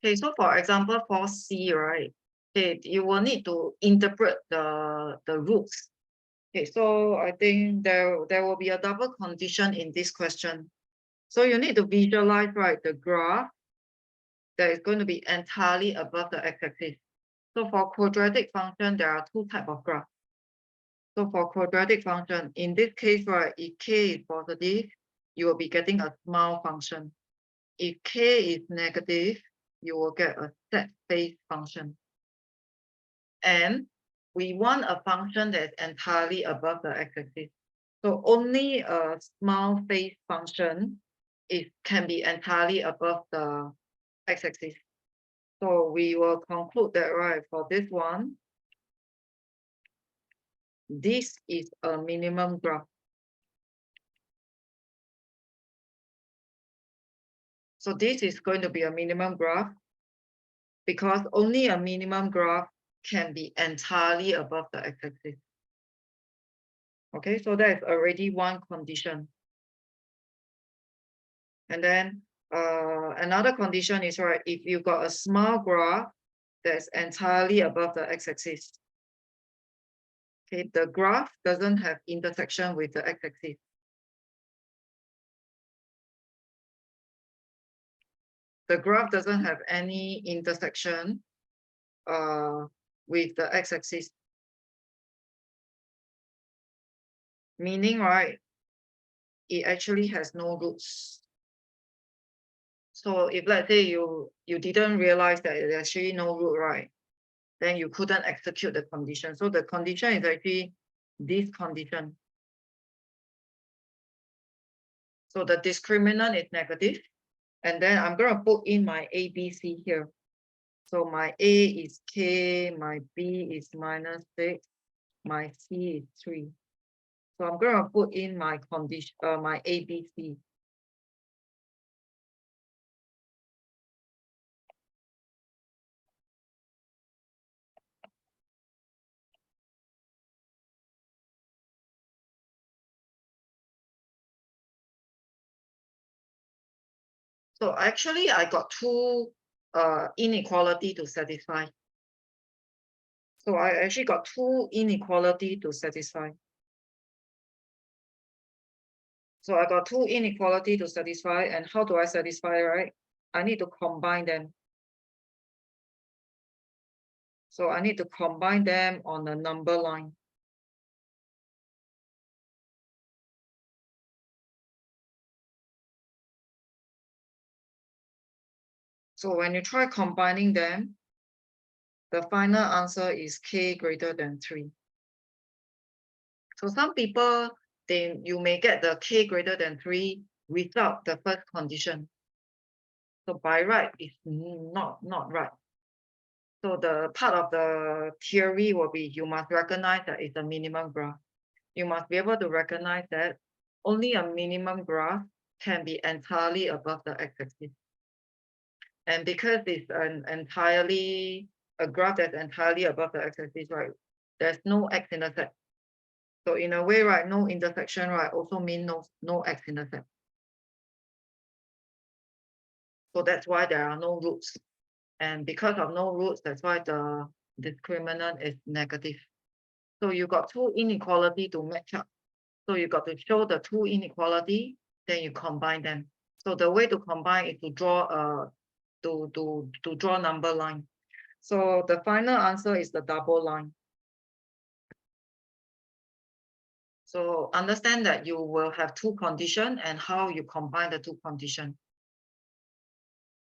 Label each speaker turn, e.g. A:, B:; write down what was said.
A: Okay, so for example, for C, right? Okay, you will need to interpret the roots. Okay, so I think there will be a double condition in this question. So you need to visualize, right, the graph that is going to be entirely above the x-axis. So for quadratic function, there are two types of graph. So for quadratic function, in this case, right, if k is positive, you will be getting a small function. If k is negative, you will get a set phase function. And we want a function that is entirely above the x-axis. So only a small phase function can be entirely above the x-axis. So we will conclude that, right, for this one, this is a minimum graph. So this is going to be a minimum graph because only a minimum graph can be entirely above the x-axis. Okay, so that is already one condition. And then another condition is, right, if you got a small graph that's entirely above the x-axis. Okay, the graph doesn't have intersection with the x-axis. The graph doesn't have any intersection with the x-axis. Meaning, right, it actually has no roots. So if let's say you didn't realize that there's actually no root, right, then you couldn't execute the condition. So the condition is actually this condition. So the discriminant is negative. And then I'm going to put in my A, B, C here. So my A is K, my B is -6, my C is 3. So I'm going to put in my condition, my A, B, C. So actually, I got two inequality to satisfy. So I actually got two inequality to satisfy. So I got two inequality to satisfy, and how do I satisfy, right? I need to combine them. So I need to combine them on a number line. So when you try combining them, the final answer is k greater than 3. So some people, you may get the k greater than 3 without the first condition. So by right, it's not right. So the part of the theory will be you must recognize that it's a minimum graph. You must be able to recognize that only a minimum graph can be entirely above the x-axis. And because it's a graph that's entirely above the x-axis, right? There's no x-intercept. So in a way, right, no intersection, right, also means no x-intercept. So that's why there are no roots. And because of no roots, that's why the discriminant is negative. So you got two inequality to match up. So you got to show the two inequality, then you combine them. So the way to combine is to draw draw number line. So the final answer is the double line. So understand that you will have two conditions and how you combine the two conditions.